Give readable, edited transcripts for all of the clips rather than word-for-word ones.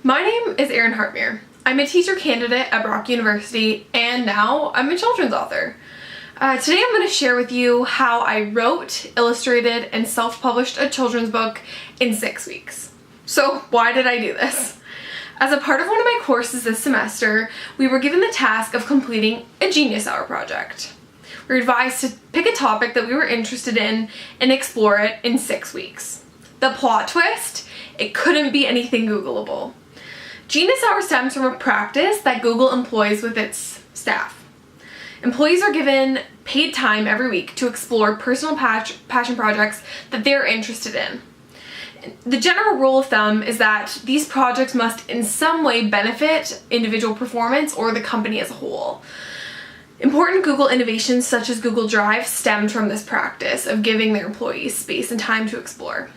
My name is Erin Hartmere. I'm a teacher candidate at Brock University, and now I'm a children's author. Today I'm going to share with you how I wrote, illustrated, and self-published a children's book in 6 weeks. So why did I do this? As a part of one of my courses this semester, we were given the task of completing a Genius Hour project. We were advised to pick a topic that we were interested in and explore it in 6 weeks. The plot twist? It couldn't be anything Googleable. Genius Hour stems from a practice that Google employs with its staff. Employees are given paid time every week to explore personal passion projects that they're interested in. The general rule of thumb is that these projects must in some way benefit individual performance or the company as a whole. Important Google innovations such as Google Drive stemmed from this practice of giving their employees space and time to explore.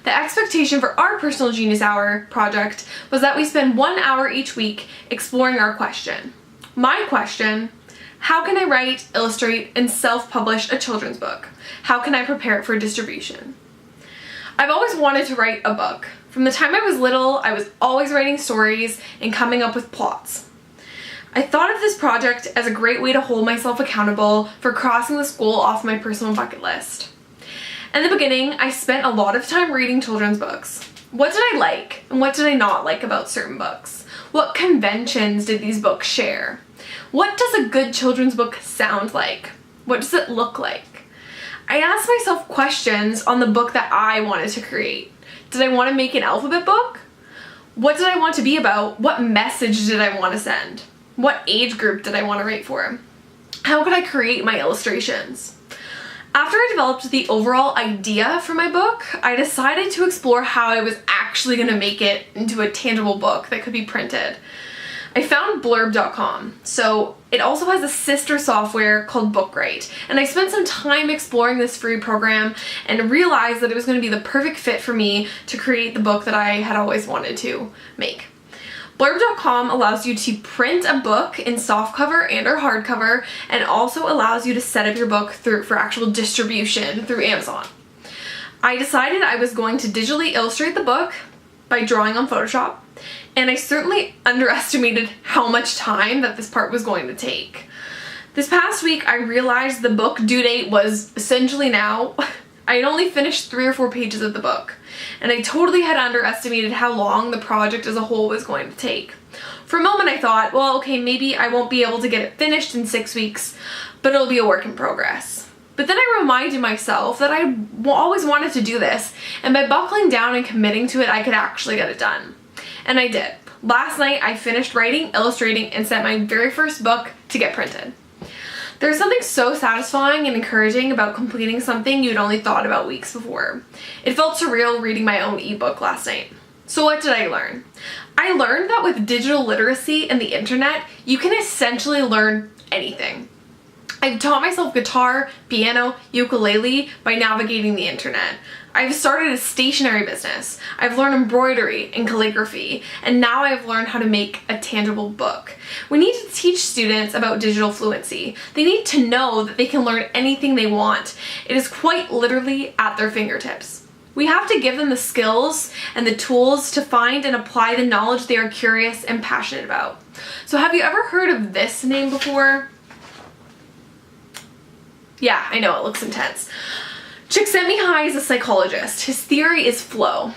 The expectation for our personal Genius Hour project was that we spend 1 hour each week exploring our question. My question: how can I write, illustrate, and self-publish a children's book? How can I prepare it for distribution? I've always wanted to write a book. From the time I was little, I was always writing stories and coming up with plots. I thought of this project as a great way to hold myself accountable for crossing this goal off my personal bucket list. In the beginning, I spent a lot of time reading children's books. What did I like and what did I not like about certain books? What conventions did these books share? What does a good children's book sound like? What does it look like? I asked myself questions on the book that I wanted to create. Did I want to make an alphabet book? What did I want to be about? What message did I want to send? What age group did I want to write for? How could I create my illustrations? After I developed the overall idea for my book, I decided to explore how I was actually going to make it into a tangible book that could be printed. I found blurb.com, so it also has a sister software called Bookwrite, and I spent some time exploring this free program and realized that it was going to be the perfect fit for me to create the book that I had always wanted to make. Blurb.com allows you to print a book in softcover and or hardcover, and also allows you to set up your book for actual distribution through Amazon. I decided I was going to digitally illustrate the book by drawing on Photoshop, and I certainly underestimated how much time that this part was going to take. This past week I realized the book due date was essentially now. I had only finished 3 or 4 pages of the book, and I totally had underestimated how long the project as a whole was going to take. For a moment I thought, well, okay, maybe I won't be able to get it finished in 6 weeks, but it'll be a work in progress. But then I reminded myself that I always wanted to do this, and by buckling down and committing to it, I could actually get it done. And I did. Last night I finished writing, illustrating, and sent my very first book to get printed. There's something so satisfying and encouraging about completing something you'd only thought about weeks before. It felt surreal reading my own ebook last night. So what did I learn? I learned that with digital literacy and the internet, you can essentially learn anything. I've taught myself guitar, piano, ukulele by navigating the internet. I've started a stationery business. I've learned embroidery and calligraphy, and now I've learned how to make a tangible book. We need to teach students about digital fluency. They need to know that they can learn anything they want. It is quite literally at their fingertips. We have to give them the skills and the tools to find and apply the knowledge they are curious and passionate about. So have you ever heard of this name before? Yeah, I know, it looks intense. Csikszentmihalyi is a psychologist. His theory is flow.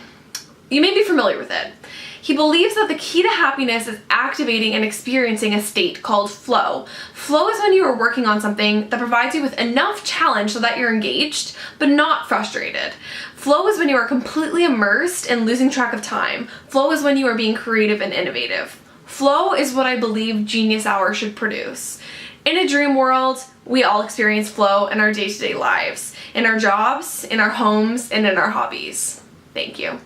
You may be familiar with it. He believes that the key to happiness is activating and experiencing a state called flow. Flow is when you are working on something that provides you with enough challenge so that you're engaged, but not frustrated. Flow is when you are completely immersed and losing track of time. Flow is when you are being creative and innovative. Flow is what I believe Genius Hour should produce. In a dream world, we all experience flow in our day-to-day lives, in our jobs, in our homes, and in our hobbies. Thank you.